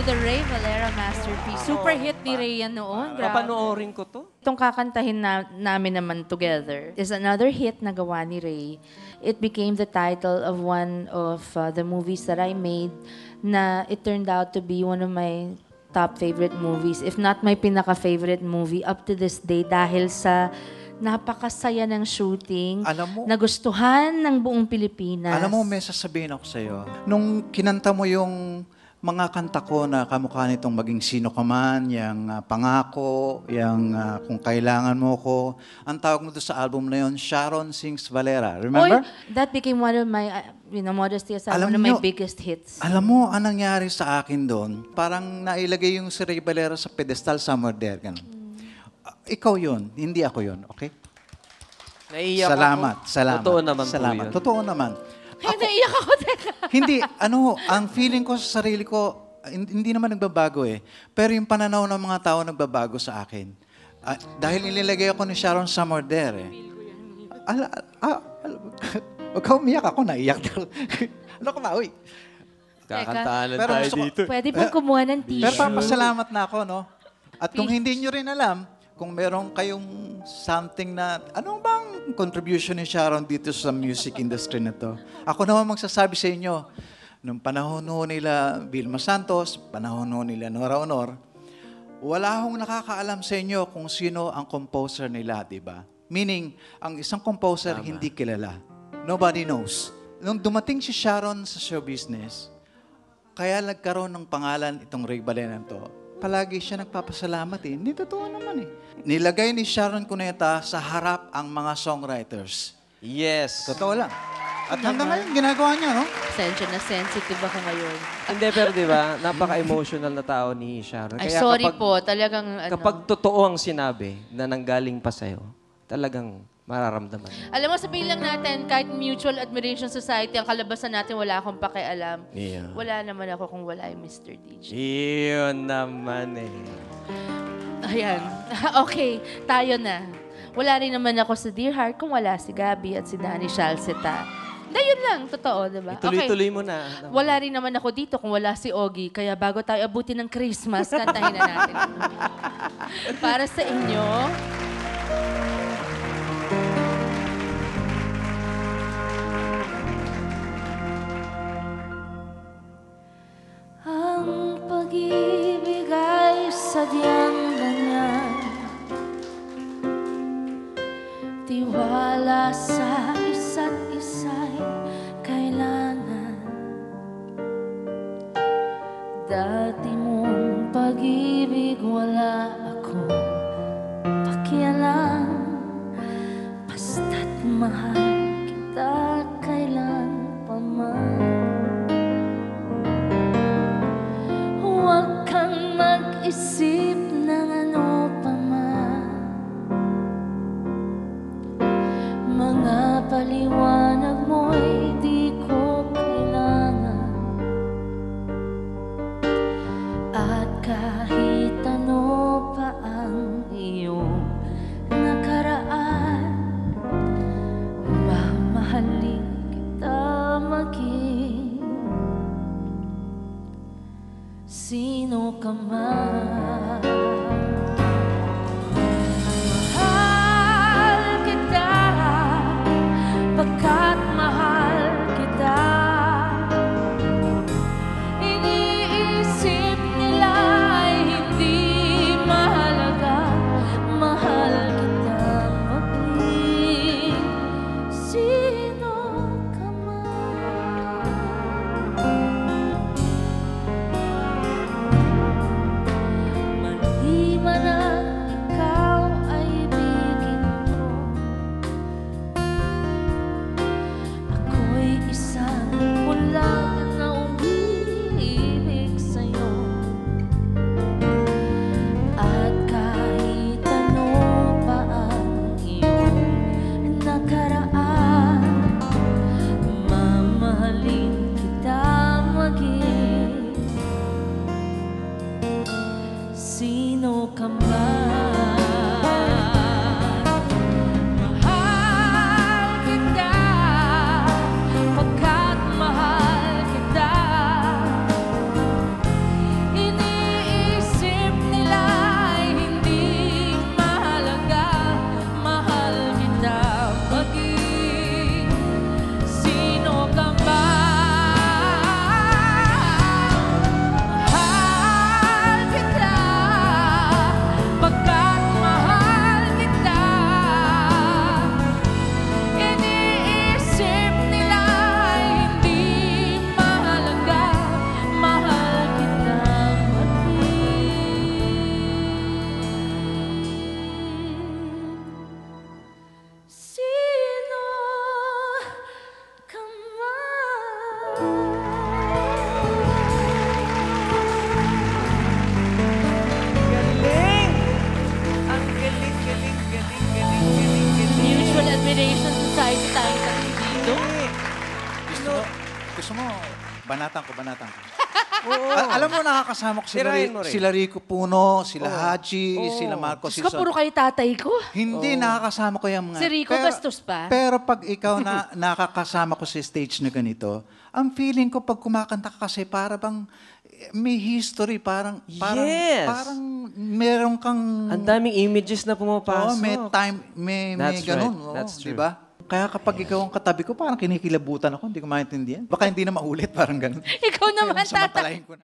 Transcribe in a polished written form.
the Ray Valera masterpiece. Super hit ni Ray yan noon. Grabe. Papanoorin ko to. Itong kakantahin namin naman together is another hit na gawa ni Ray. It became the title of one of the movies that I made na it turned out to be one of my top favorite movies. If not my pinaka-favorite movie up to this day dahil sa napakasaya ng shooting, nagustuhan ng buong Pilipinas. Alam mo, may sasabihin ako sa'yo. Nung kinanta mo yung mga kanta ko na kamukha nitong Maging Sino Ka Man, yung Pangako, yung Kung Kailangan Mo Ko, ang tawag mo doon sa album na yun, Sharon Sings Valera. Remember? Oy, that became one of my, modesty aside, one of my biggest hits. Alam mo, ang nangyari sa akin doon, parang nailagay yung si Ray Valera sa pedestal somewhere there. Ganun. Ikaw yun, hindi ako yun, okay? Naiiyak salamat, ako. salamat. Totoo naman salamat. po yun. Totoo naman. Ay, naiyak ako, teka. Hindi, ang feeling ko sa sarili ko, hindi naman nagbabago eh. Pero yung pananaw ng mga tao nagbabago sa akin. Dahil nililagay ako ni Sharon somewhere there eh. Huwag ka umiyak ako, naiyak daw. Ano ka ba, uy? Kakantahan Pero tayo gusto ko- dito. Pwede pong kumuha ng Pero tissue. papasalamat na ako, no? At kung hindi nyo rin alam, kung meron kayong something na, anong bang contribution ni Sharon dito sa music industry na to? Ako naman magsasabi sa inyo, nung panahon ho nila Vilma Santos, panahon ho nila Nora Honor, wala hong nakakaalam sa inyo kung sino ang composer nila, di ba? Meaning, ang isang composer hindi kilala. Nobody knows. Nung dumating si Sharon sa show business, kaya nagkaroon ng pangalan itong Ray Valera to, palagi siya nagpapasalamat eh. Hindi totoo naman eh. Nilagay ni Sharon Cuneta sa harap ang mga songwriters. Yes. Totoo lang. At hanggang ngayon, ginagawa niya, no? Sensya na sensitive ako ngayon. Hindi, pero di ba, napaka-emotional na tao ni Sharon. Ay, Kaya sorry kapag, po. Talagang, kapag totoo ang sinabi na nanggaling pa sa'yo, talagang mararamdaman. Alam mo, sabihin lang natin, kahit Mutual Admiration Society, ang kalabasan natin, wala akong pakialam. Yeah. Wala naman ako kung wala yung Mr. DJ. Iyon naman eh. Ayan. Okay, tayo na. Wala rin naman ako sa Dear Heart kung wala si Gabi at si Danny Shalceta. Yun lang, totoo, diba? Ituloy-tuloy mo na. Wala rin naman ako dito kung wala si Ogie. Kaya bago tayo abutin ng Christmas, kantahin na natin. Para sa inyo, ang pag-ibig ay sadyang ganyan. Tiwala sa isa't isa'y kailangan. Dati mong pag-ibig wala akong pakialam. Basta't mahal kita kailan pa man. Huwag kang mag-isip ng ano pa man. Mga paliwanag mo'y di ko kailangan. At kahit ano pa ang iyong nakaraan, mamahalin kita maging sino ka man. Mahal kita, pagkat mahal kita. Iniisip nila ay hindi mahalaga. Mahal kita maging sino ka man. Gusto mo, banatan ko. Alam mo, nakakasama ko Tirahin mo rin. sila Rico Puno, sila Haji, sila Marco Diyos ko, Sison. puro kayo tatay ko. Hindi, nakakasama ko yung mga... Si Rico, bastos pa. Pero pag ikaw na nakakasama ko sa stage na ganito, ang feeling ko pag kumakanta ka kasi para bang may history, parang Yes. meron kang... Ang daming images na pumapasok. may time, may That's ganun. right. Oo, That's di true. ba? Kaya kapag ikaw ang katabi ko, parang kinikilabutan ako, hindi ko maintindihan. Baka hindi na maulit, parang ganun. Ikaw naman, tatay. Samantalahin ko na.